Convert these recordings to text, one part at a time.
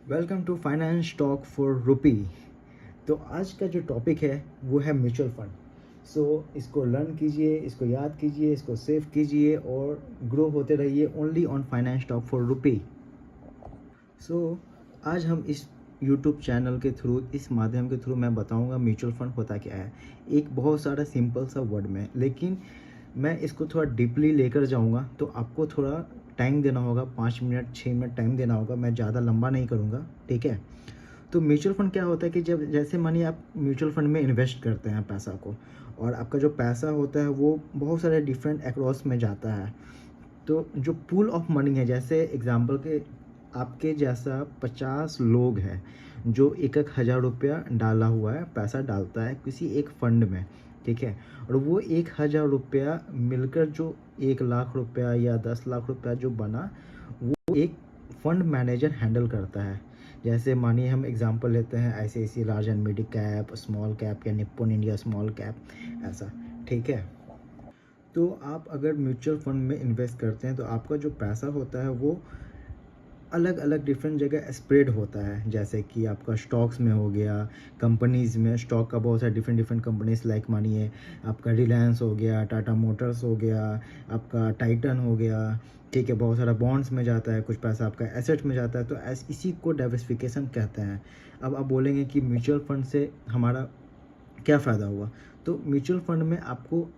Welcome to finance talk for rupee. तो आज का जो टॉपिक है वो है म्यूचुअल फंड। इसको लर्न कीजिए, इसको याद कीजिए, इसको सेव कीजिए और ग्रो होते रहिए only on finance talk for rupee. आज हम इस यूट्यूब चैनल के थ्रू, इस माध्यम के थ्रू मैं बताऊंगा म्यूचुअल फंड होता क्या है, एक बहुत सारा सिंपल सा वर्ड में। लेकिन मैं इसको थोड़ा डीपली लेकर जाऊंगा तो आपको थोड़ा टाइम देना होगा, 5 मिनट 6 मिनट टाइम देना होगा। मैं ज़्यादा लंबा नहीं करूँगा, ठीक है। तो म्यूचुअल फंड क्या होता है कि जब जैसे मानिए आप म्यूचुअल फंड में इन्वेस्ट करते हैं पैसा को, और आपका जो पैसा होता है वो बहुत सारे डिफरेंट अक्रॉस में जाता है। तो जो पूल ऑफ मनी है, जैसे एग्जांपल के आपके जैसा 50 लोग हैं जो एक एक हज़ार रुपया डाला हुआ है, पैसा डालता है किसी एक फंड में, ठीक है। और वो 1,000 रुपया मिलकर जो 1 लाख रुपया या 10 लाख रुपया जो बना, वो एक फंड मैनेजर हैंडल करता है। जैसे मानिए हम एग्जांपल लेते हैं ICICI large and mid cap, small cap या निप्पॉन इंडिया स्मॉल कैप, ऐसा, ठीक है। तो आप अगर म्यूचुअल फंड में इन्वेस्ट करते हैं तो आपका जो पैसा होता है वो अलग अलग डिफरेंट जगह स्प्रेड होता है। जैसे कि आपका स्टॉक्स में हो गया, कंपनीज़ में स्टॉक का बहुत सारे डिफरेंट डिफरेंट कंपनीज, लाइक मानिए आपका रिलायंस हो गया, टाटा मोटर्स हो गया, आपका टाइटन हो गया, ठीक है। बहुत सारा बॉन्ड्स में जाता है, कुछ पैसा आपका एसेट में जाता है। तो इसी को डाइवर्सिफिकेशन कहते हैं। अब आप बोलेंगे कि म्यूचुअल फंड से हमारा क्या फ़ायदा हुआ। तो म्यूचुअल फंड में आपको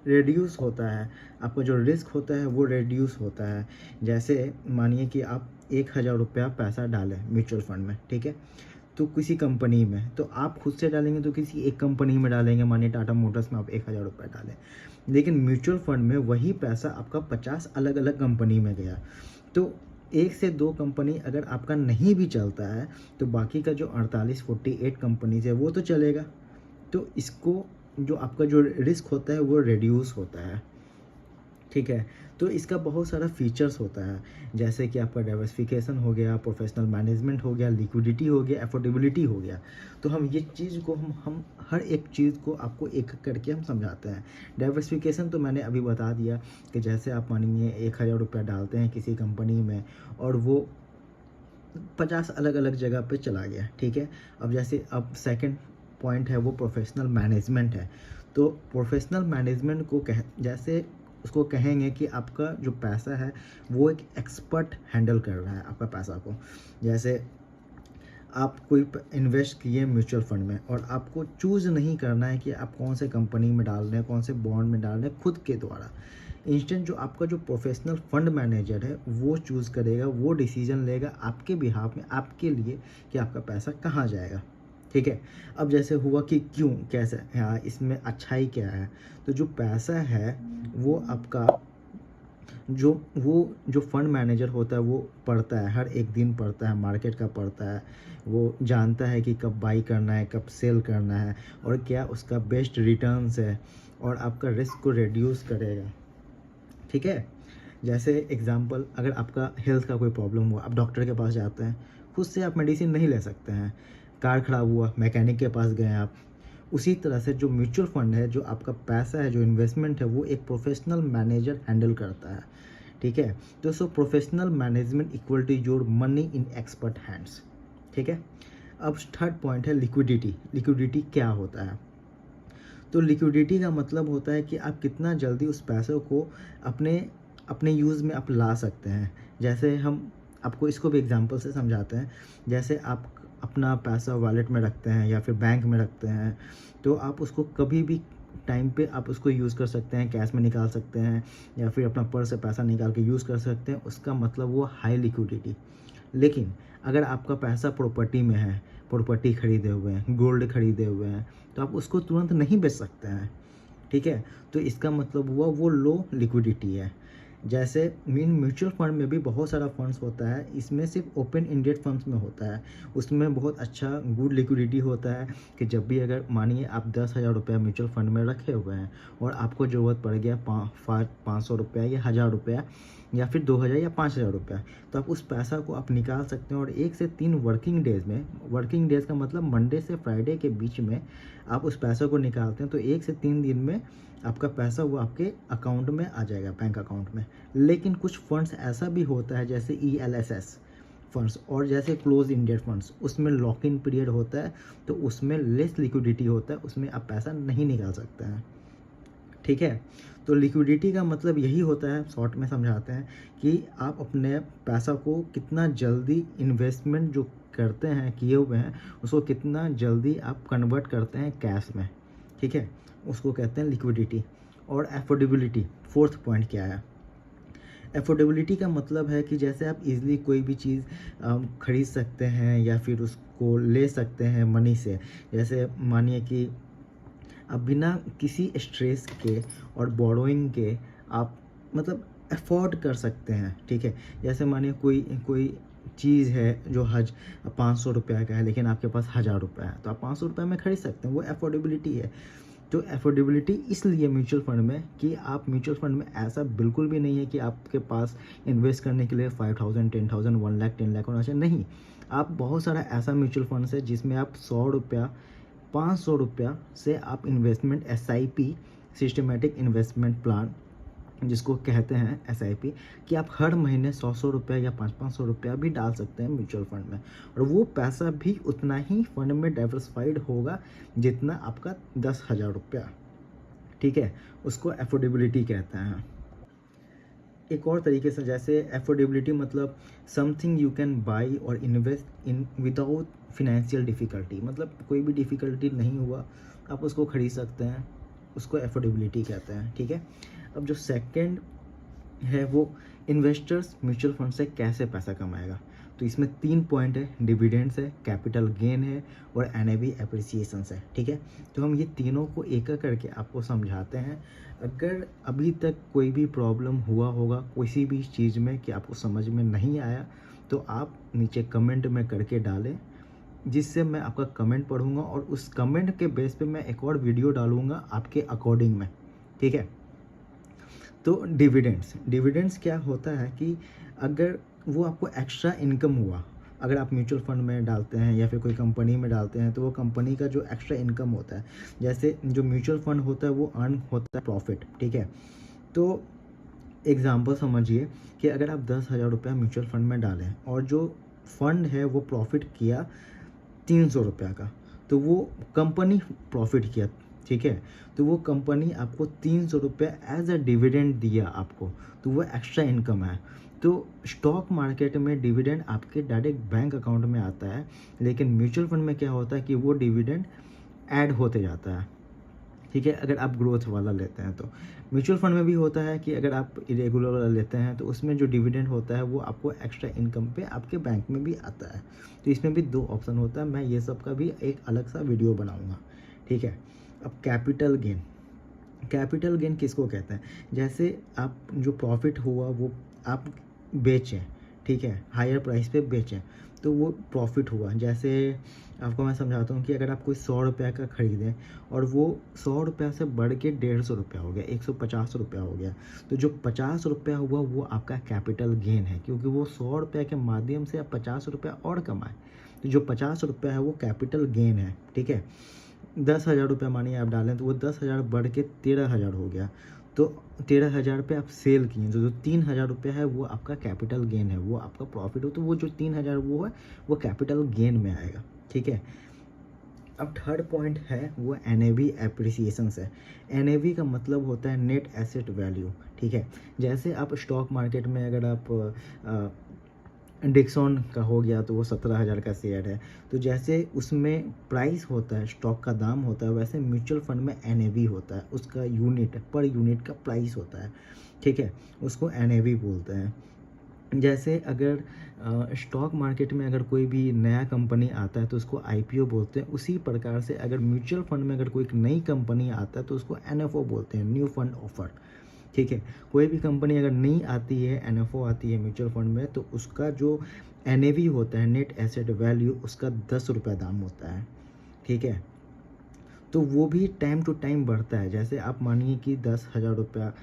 रेड्यूस होता है, आपका जो रिस्क होता है वो रेड्यूस होता है। जैसे मानिए कि आप 1,000 रुपया पैसा डालें म्यूचुअल फंड में, ठीक है। तो किसी कंपनी में, तो आप खुद से डालेंगे तो किसी एक कंपनी में डालेंगे, मानिए टाटा मोटर्स में आप 1,000 रुपया डालें। लेकिन म्यूचुअल फंड में वही पैसा आपका 50 अलग अलग कंपनी में गया। तो एक से दो कंपनी अगर आपका नहीं भी चलता है तो बाकी का जो 48 कंपनीज है वो तो चलेगा। तो इसको, जो आपका जो रिस्क होता है वो रिड्यूस होता है, ठीक है। तो इसका बहुत सारा फीचर्स होता है, जैसे कि आपका डाइवर्सिफिकेशन हो गया, प्रोफेशनल मैनेजमेंट हो गया, लिक्विडिटी हो गया, अफोर्डेबिलिटी हो गया। तो हम ये चीज़ को हम हर एक चीज़ को आपको एक करके हम समझाते हैं। डाइवर्सिफिकेशन तो मैंने अभी बता दिया कि जैसे आप मानिए 1,000 रुपया डालते हैं किसी कंपनी में और वो 50 अलग अलग जगह पे चला गया, ठीक है। अब जैसे अब सेकंड पॉइंट है वो प्रोफेशनल मैनेजमेंट है। तो प्रोफेशनल मैनेजमेंट को जैसे उसको कहेंगे कि आपका जो पैसा है वो एक एक्सपर्ट हैंडल कर रहा है आपका पैसा को। जैसे आप कोई इन्वेस्ट किए म्यूचुअल फंड में और आपको चूज़ नहीं करना है कि आप कौन से कंपनी में डाल रहे हैं, कौन से बॉन्ड में डाल रहे हैं खुद के द्वारा। इंस्टेंट जो आपका जो प्रोफेशनल फंड मैनेजर है वो चूज़ करेगा, वो डिसीजन लेगा आपके बिहाफ में, आपके लिए, कि आपका पैसा कहाँ जाएगा, ठीक है। अब जैसे हुआ कि क्यों, कैसे, हाँ इसमें अच्छाई क्या है। तो जो पैसा है वो आपका, जो फंड मैनेजर होता है वो पढ़ता है, हर एक दिन पढ़ता है, मार्केट का पढ़ता है। वो जानता है कि कब बाई करना है, कब सेल करना है, और क्या उसका बेस्ट रिटर्न्स है, और आपका रिस्क को रिड्यूस करेगा, ठीक है। जैसे एग्जांपल, अगर आपका हेल्थ का कोई प्रॉब्लम हुआ, आप डॉक्टर के पास जाते हैं, खुद से आप मेडिसिन नहीं ले सकते हैं। कार खराब हुआ, मैकेनिक के पास गए आप। उसी तरह से जो म्यूचुअल फंड है, जो आपका पैसा है, जो इन्वेस्टमेंट है, वो एक प्रोफेशनल मैनेजर हैंडल करता है, ठीक है। तो professional management equal to your money in expert hands, ठीक है। अब थर्ड पॉइंट है लिक्विडिटी। लिक्विडिटी क्या होता है। तो लिक्विडिटी का मतलब होता है कि आप कितना जल्दी उस पैसों को अपने अपने यूज़ में आप ला सकते हैं। जैसे हम आपको इसको भी एग्जांपल से समझाते हैं। जैसे आप अपना पैसा वॉलेट में रखते हैं या फिर बैंक में रखते हैं, तो आप उसको कभी भी टाइम पे आप उसको यूज़ कर सकते हैं, कैश में निकाल सकते हैं या फिर अपना पर्स से पैसा निकाल के यूज़ कर सकते हैं। उसका मतलब वो हाई लिक्विडिटी। लेकिन अगर आपका पैसा प्रॉपर्टी में है, प्रॉपर्टी खरीदे हुए हैं, गोल्ड खरीदे हुए हैं, तो आप उसको तुरंत नहीं बेच सकते हैं, ठीक है। तो इसका मतलब हुआ वो लो लिक्विडिटी है। जैसे मीन म्यूचुअल फंड में भी बहुत सारा फंड्स होता है, इसमें सिर्फ ओपन इंडेड फंड्स में होता है। उसमें बहुत अच्छा गुड लिक्विडिटी होता है कि जब भी अगर मानिए आप 10,000 रुपया म्यूचुअल फंड में रखे हुए हैं और आपको ज़रूरत पड़ गया 500 रुपया या 1,000 रुपया या फिर 2,000 या 5,000 रुपया, तो आप उस पैसा को आप निकाल सकते हैं और 1 से 3 वर्किंग डेज़ में, वर्किंग डेज़ का मतलब मंडे से फ्राइडे के बीच में आप उस पैसे को निकालते हैं तो 1 से 3 दिन में आपका पैसा वो आपके अकाउंट में आ जाएगा, बैंक अकाउंट में। लेकिन कुछ फंड्स ऐसा भी होता है जैसे ELSS फंड्स, और जैसे क्लोज इंडेड फंड्स उसमें लॉक इन पीरियड होता है, तो उसमें लेस लिक्विडिटी होता है, उसमें आप पैसा नहीं निकाल सकते हैं। ठीक है, तो लिक्विडिटी का मतलब यही होता है, शॉर्ट में समझाते हैं, कि आप अपने पैसा को कितना जल्दी इन्वेस्टमेंट जो करते हैं किए हुए हैं उसको कितना जल्दी आप कन्वर्ट करते हैं कैश में। ठीक है, उसको कहते हैं लिक्विडिटी। और अफोर्डेबिलिटी, फोर्थ पॉइंट क्या है? अफोर्डेबिलिटी का मतलब है कि जैसे आप इजीली कोई भी चीज़ खरीद सकते हैं या फिर उसको ले सकते हैं मनी से। जैसे मानिए कि आप बिना किसी स्ट्रेस के और बोरोइंग के आप मतलब अफोर्ड कर सकते हैं। ठीक है, जैसे मानिए कोई कोई चीज़ है जो 500 रुपये का है, लेकिन आपके पास 1000 रुपये है, तो आप 500 रुपये में खरीद सकते हैं, वो अफोर्डेबिलिटी है। तो अफोर्डेबिलिटी इसलिए म्यूचुअल फंड में कि आप म्यूचुअल फंड में ऐसा बिल्कुल भी नहीं है कि आपके पास इन्वेस्ट करने के लिए 5000, 10,000, 1 लाख, 10 लाख होना चाहिए, नहीं। आप बहुत सारा ऐसा म्यूचुअल फंड्स है जिसमें आप 100 रुपया, 500 रुपया से आप investment SIP, systematic investment plan जिसको कहते हैं SIP, कि आप हर महीने 100 रुपया या 500 रुपया भी डाल सकते हैं म्यूचुअल फंड में, और वो पैसा भी उतना ही फंड में डाइवर्सिफाइड होगा जितना आपका 10,000 रुपया। ठीक है, उसको अफोर्डेबिलिटी कहते हैं। एक और तरीके से, जैसे अफोर्डेबिलिटी मतलब समथिंग यू कैन बाई और invest in without financial difficulty, मतलब कोई भी डिफ़िकल्टी नहीं हुआ आप उसको खरीद सकते हैं, उसको अफोर्डेबिलिटी कहते हैं। ठीक है, अब जो सेकंड है वो इन्वेस्टर्स म्यूचुअल फंड से कैसे पैसा कमाएगा, तो इसमें 3 पॉइंट है, डिविडेंड्स है, कैपिटल गेन है और NAV एप्रिसिएशंस है। ठीक है, तो हम ये तीनों को एक एक करके आपको समझाते हैं। अगर अभी तक कोई भी प्रॉब्लम हुआ होगा किसी भी चीज़ में कि आपको समझ में नहीं आया, तो आप नीचे कमेंट में करके डालें, जिससे मैं आपका कमेंट पढ़ूंगा और उस कमेंट के बेस पे मैं एक और वीडियो डालूंगा आपके अकॉर्डिंग में। ठीक है, तो डिविडेंड्स क्या होता है कि अगर वो आपको एक्स्ट्रा इनकम हुआ, अगर आप म्यूचुअल फंड में डालते हैं या फिर कोई कंपनी में डालते हैं, तो वो कंपनी का जो एक्स्ट्रा इनकम होता है, जैसे जो म्यूचुअल फंड होता है वो अर्न होता है प्रॉफिट। ठीक है, तो एग्जांपल समझिए कि अगर आप 10,000 रुपया म्यूचुअल फंड में डालें और जो फंड है वो प्रॉफिट किया 300 रुपया का, तो वो कंपनी प्रॉफिट किया। ठीक है, तो वो कंपनी आपको 300 रुपये एज अ डिविडेंड दिया आपको, तो वो एक्स्ट्रा इनकम है। तो स्टॉक मार्केट में डिविडेंड आपके डायरेक्ट बैंक अकाउंट में आता है, लेकिन म्यूचुअल फंड में क्या होता है कि वो डिविडेंड ऐड होते जाता है। ठीक है, अगर आप ग्रोथ वाला लेते हैं तो म्यूचुअल फंड में भी होता है कि अगर आप इरेगुलर वाला लेते हैं तो उसमें जो डिविडेंड होता है वो आपको एक्स्ट्रा इनकम पे आपके बैंक में भी आता है। तो इसमें भी 2 ऑप्शन होता है, मैं ये सब का भी एक अलग सा वीडियो बनाऊंगा। ठीक है, अब कैपिटल गेन किसको कहते हैं? जैसे आप जो प्रॉफिट हुआ वो आप बेचें, ठीक है, हायर प्राइस पे बेचें, तो वो प्रॉफिट हुआ। जैसे आपको मैं समझाता हूँ कि अगर आप कोई 100 रुपये का ख़रीदें और वो 100 रुपये से बढ़ के 150 रुपया हो गया, 150 रुपया हो गया, तो जो 50 रुपया हुआ वो आपका कैपिटल गेन है, क्योंकि वो 100 रुपये के माध्यम से आप 50 रुपया और कमाए, तो जो 50 रुपया है वो कैपिटल गेन है। ठीक है, 10,000 रुपये मानिए आप डालें, तो वो 10,000 बढ़ के 13,000 हो गया, तो 13,000 पे आप सेल किए, तो जो 3,000 रुपये है वो आपका कैपिटल गेन है, वो आपका प्रॉफिट हो, तो वो जो 3,000 वो है वो कैपिटल गेन में आएगा। ठीक है, अब थर्ड पॉइंट है वो NAV एप्रिसिएशन है। NAV का मतलब होता है नेट एसेट वैल्यू। ठीक है, जैसे आप स्टॉक मार्केट में अगर आप डिक्सॉन का हो गया तो वो 17,000 का शेयर है, तो जैसे उसमें प्राइस होता है, स्टॉक का दाम होता है, वैसे म्यूचुअल फंड में NAV होता है, उसका यूनिट पर यूनिट का प्राइस होता है। ठीक है, उसको NAV बोलते हैं। जैसे अगर स्टॉक मार्केट में अगर कोई भी नया कंपनी आता है तो उसको IPO बोलते हैं, उसी प्रकार से अगर म्यूचुअल फंड में अगर कोई एक नई कंपनी आता है तो उसको NFO बोलते हैं, न्यू फंड ऑफर। ठीक है, कोई भी कंपनी अगर नई आती है, NFO आती है म्यूचुअल फंड में, तो उसका जो NAV होता है, नेट एसेट वैल्यू, उसका 10 रुपये दाम होता है। ठीक है, तो वो भी टाइम टू टाइम बढ़ता है। जैसे आप मानिए कि 10,000 रुपया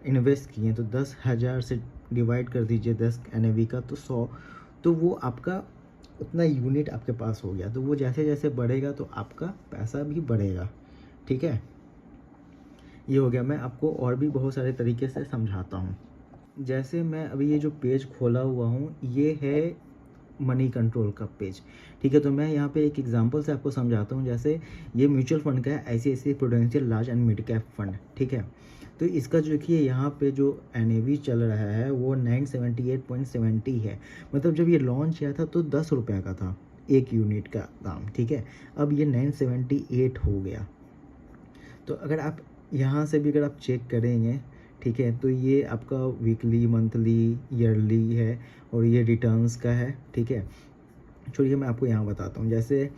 इन्वेस्ट किए, तो 10,000 से डिवाइड कर दीजिए 10 NAV का, तो 100, तो वो आपका उतना यूनिट आपके पास हो गया, तो वो जैसे जैसे बढ़ेगा तो आपका पैसा भी बढ़ेगा। ठीक है, ये हो गया। मैं आपको और भी बहुत सारे तरीके से समझाता हूँ। जैसे मैं अभी ये जो पेज खोला हुआ हूँ, ये है मनी कंट्रोल का पेज। ठीक है, तो मैं यहाँ पे एक एग्जांपल से आपको समझाता हूँ। जैसे ये म्यूचुअल फंड का है, ICICI prudential large and mid cap fund. ठीक है, तो इसका जो देखिए यहाँ पे जो NAV चल रहा है वो 978.70 है। मतलब जब ये लॉन्च किया था तो 10 रुपये का था एक यूनिट का दाम। ठीक है, अब ये 978 हो गया। तो अगर आप यहाँ से भी अगर आप चेक करेंगे, ठीक है, तो ये आपका वीकली, मंथली, ईयरली है और ये रिटर्न्स का है। ठीक है, छोड़िए मैं आपको यहाँ बताता हूँ। जैसे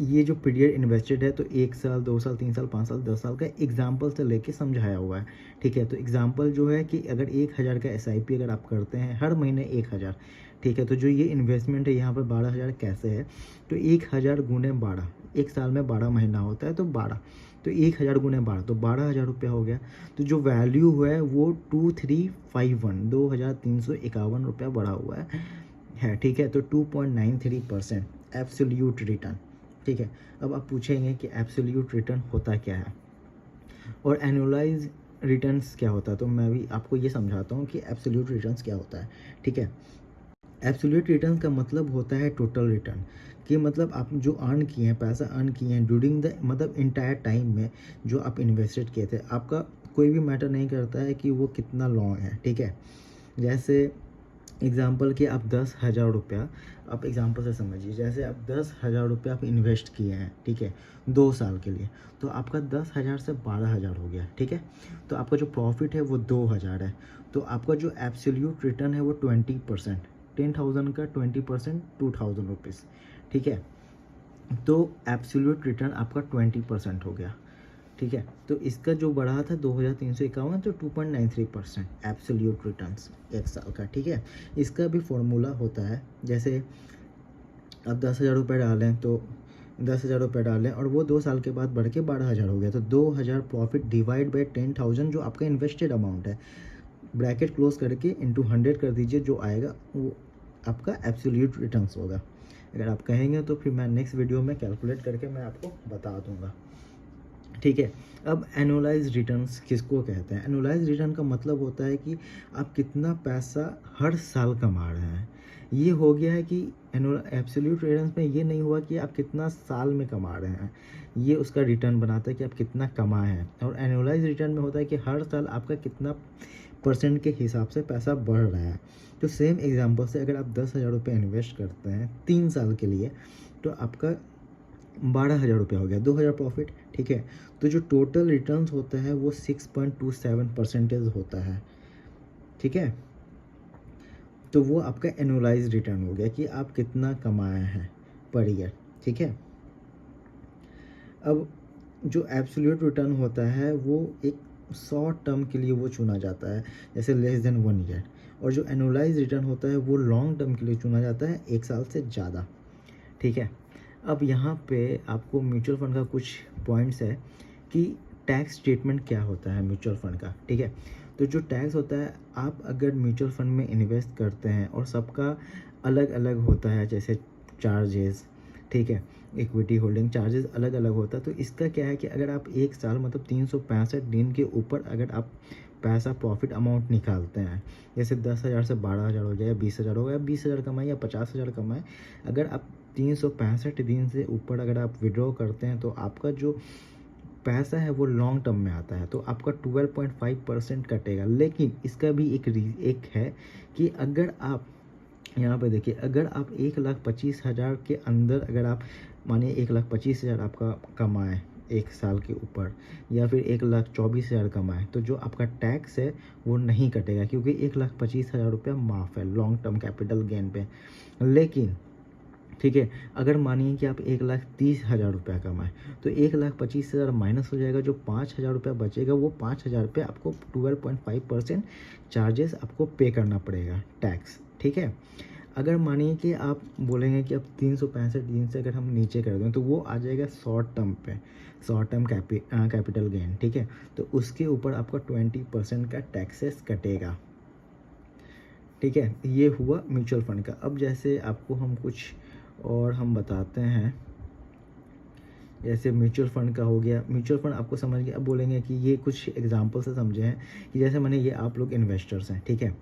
ये जो पीरियड इन्वेस्टेड है तो 1 साल, 2 साल, 3 साल, 5 साल, 10 साल का एग्जाम्पल से लेके समझाया हुआ है। ठीक है, तो एग्जाम्पल जो है कि अगर 1000 का SIP अगर आप करते हैं हर महीने 1000, ठीक है, तो जो ये इन्वेस्टमेंट है यहाँ पर 12000 कैसे है, तो 1000 गुने 12, एक साल में 12 महीना होता है तो 12, तो 1000 गुने 12 तो 12000 रुपया हो गया। तो जो वैल्यू है वो 2351 रुपया बढ़ा हुआ है। ठीक है, तो 2.93% एब्सोल्यूट रिटर्न। ठीक है, अब आप पूछेंगे कि एब्सोल्यूट रिटर्न होता क्या है और एनुअलाइज रिटर्न्स क्या होता है, तो मैं भी आपको ये समझाता हूँ कि एब्सोल्यूट रिटर्न्स क्या होता है। ठीक है, एब्सोल्यूट रिटर्न का मतलब होता है टोटल रिटर्न, कि मतलब आप जो अर्न किए हैं, पैसा अर्न किए हैं ड्यूरिंग द मतलब इंटायर टाइम में जो आप इन्वेस्टेड किए थे, आपका कोई भी मैटर नहीं करता है कि वो कितना लॉन्ग है। ठीक है, जैसे एग्ज़ाम्पल कि आप 10,000 रुपया, आप एग्ज़ाम्पल से समझिए, जैसे आप 10,000 रुपया आप इन्वेस्ट किए हैं, ठीक है, 2 साल के लिए, तो आपका 10,000 से 12,000 हो गया। ठीक है, तो आपका जो प्रॉफिट है वो 2,000 है, तो आपका जो एब्सोल्यूट रिटर्न है वो 20%, 10,000 का 20% 2,000 रुपीज़। ठीक है, तो एब्सोल्यूट रिटर्न आपका 20% हो गया। ठीक है, तो इसका जो बढ़ा था 2351, तो 2.93% एब्सोल्यूट रिटर्न्स एक साल का। ठीक है, इसका भी फॉर्मूला होता है। जैसे अब 10,000 रुपये डालें तो 10,000 रुपये डालें और वो 2 साल के बाद बढ़ के 12,000 हो गया, तो 2,000 प्रॉफिट डिवाइड बाई 10,000 जो आपका इन्वेस्टेड अमाउंट है, ब्रैकेट क्लोज करके इंटू 100 कर दीजिए, जो आएगा वो आपका एब्सोल्यूट रिटर्न्स होगा। अगर आप कहेंगे तो फिर मैं नेक्स्ट वीडियो में कैलकुलेट करके मैं आपको बता दूंगा। ठीक है, अब एनुअलाइज रिटर्न्स किसको कहते हैं? एनुअलाइज रिटर्न का मतलब होता है कि आप कितना पैसा हर साल कमा रहे हैं। ये हो गया है कि एब्सोल्यूट रिटर्न्स में ये नहीं हुआ कि आप कितना साल में कमा रहे हैं, ये उसका रिटर्न बनाता है कि आप कितना कमाए हैं। और एनुअलाइज रिटर्न में होता है कि हर साल आपका कितना परसेंट के हिसाब से पैसा बढ़ रहा है। तो सेम एग्जांपल से अगर आप 10,000 रुपये इन्वेस्ट करते हैं 3 साल के लिए, तो आपका 12,000 रुपया हो गया, 2,000 प्रॉफिट। ठीक है, तो जो टोटल रिटर्न्स होता है वो 6.27% होता है। ठीक है, तो वो आपका एनुअलाइज रिटर्न हो गया कि आप कितना कमाए हैं पर ईयर। ठीक है, अब जो एब्सोल्यूट रिटर्न होता है वो एक शॉर्ट टर्म के लिए वो चुना जाता है, जैसे लेस देन 1 ईयर, और जो एनुअलाइज रिटर्न होता है वो लॉन्ग टर्म के लिए चुना जाता है, 1 साल से ज़्यादा। ठीक है, अब यहाँ पे आपको म्यूचुअल फंड का कुछ पॉइंट्स है कि टैक्स स्टेटमेंट क्या होता है म्यूचुअल फंड का। ठीक है, तो जो टैक्स होता है, आप अगर म्यूचुअल फंड में इन्वेस्ट करते हैं और सबका अलग अलग होता है, जैसे चार्जेस, ठीक है, इक्विटी होल्डिंग चार्जेस अलग अलग होता है। तो इसका क्या है कि अगर आप एक साल मतलब 365 दिन के ऊपर अगर आप पैसा प्रॉफिट अमाउंट निकालते हैं, जैसे 10,000 से 12,000 हो गया या 20,000 हो गया, 20,000 कमाए या 50,000 कमाए, अगर आप 365 दिन से ऊपर अगर आप विड्रॉ करते हैं तो आपका जो पैसा है वो लॉन्ग टर्म में आता है, तो आपका 12.5% कटेगा। लेकिन इसका भी एक है कि अगर आप यहाँ पे देखिए, अगर आप 1,25,000 के अंदर अगर आप मानिए 1,25,000 आपका कमाए एक साल के ऊपर, या फिर 1,24,000 कमाए, तो जो आपका टैक्स है वो नहीं कटेगा, क्योंकि 1,25,000 रुपया माफ़ है लॉन्ग टर्म कैपिटल गेन पे। लेकिन ठीक है, अगर मानिए कि आप 1,30,000 रुपया कमाए, तो 1,25,000 माइनस हो जाएगा, जो 5,000 रुपया बचेगा वो 5,000 पे आपको 12.5% चार्जेस आपको पे करना पड़ेगा टैक्स। ठीक है, अगर मानिए कि आप बोलेंगे कि अब 365 दिन से अगर हम नीचे कर दें तो वो आ जाएगा शॉर्ट टर्म पे, शॉर्ट टर्म कैपिटल गेन। ठीक है, तो उसके ऊपर आपका 20% का टैक्सेस कटेगा। ठीक है, ये हुआ म्यूचुअल फंड का। अब जैसे आपको हम कुछ और हम बताते हैं, जैसे म्यूचुअल फंड का हो गया। म्यूचुअल फंड आपको समझ गया, अब बोलेंगे कि ये कुछ एग्जांपल से समझे हैं कि जैसे मैंने ये आप लोग इन्वेस्टर्स हैं, ठीक है,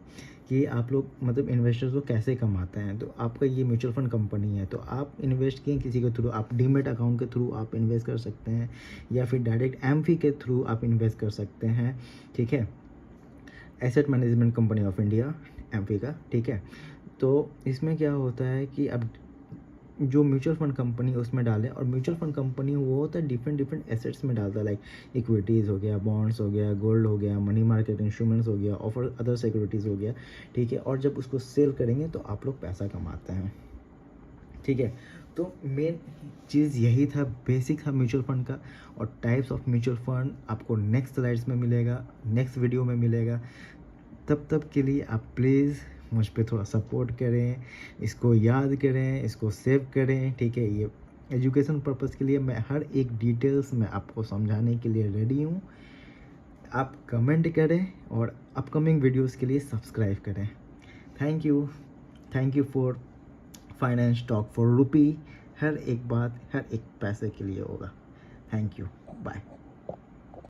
कि आप लोग मतलब इन्वेस्टर्स को कैसे कमाते हैं। तो आपका ये म्यूचुअल फंड कंपनी है, तो आप इन्वेस्ट किए किसी के थ्रू, आप डीमेट अकाउंट के थ्रू आप इन्वेस्ट कर सकते हैं, या फिर डायरेक्ट एमफी के थ्रू आप इन्वेस्ट कर सकते हैं, ठीक है। Asset management company of India, AMFI का, ठीक है। तो इसमें क्या होता है कि अब जो म्यूचुअल फंड कंपनी है उसमें डालें, और म्यूचुअल फंड कंपनी वो होता है डिफरेंट एसेट्स में डालता है, लाइक इक्विटीज़ हो गया, बॉन्ड्स हो गया, गोल्ड हो गया, मनी मार्केट इंस्ट्रूमेंट्स हो गया, और अदर सिक्योरिटीज़ हो गया, ठीक है। और जब उसको सेल करेंगे तो आप लोग पैसा कमाते हैं, ठीक है। तो मेन चीज़ यही था, बेसिक था म्यूचुअल फंड का। और टाइप्स ऑफ म्यूचुअल फंड आपको नेक्स्ट स्लाइड्स में मिलेगा, नेक्स्ट वीडियो में मिलेगा। तब के लिए आप प्लीज़ मुझ पे थोड़ा सपोर्ट करें, इसको याद करें, इसको सेव करें, ठीक है। ये एजुकेशन पर्पज़ के लिए मैं हर एक डिटेल्स में आपको समझाने के लिए रेडी हूँ। आप कमेंट करें और अपकमिंग वीडियोस के लिए सब्सक्राइब करें। Thank you for finance talk for rupee. हर एक बात हर एक पैसे के लिए होगा। Thank you, bye.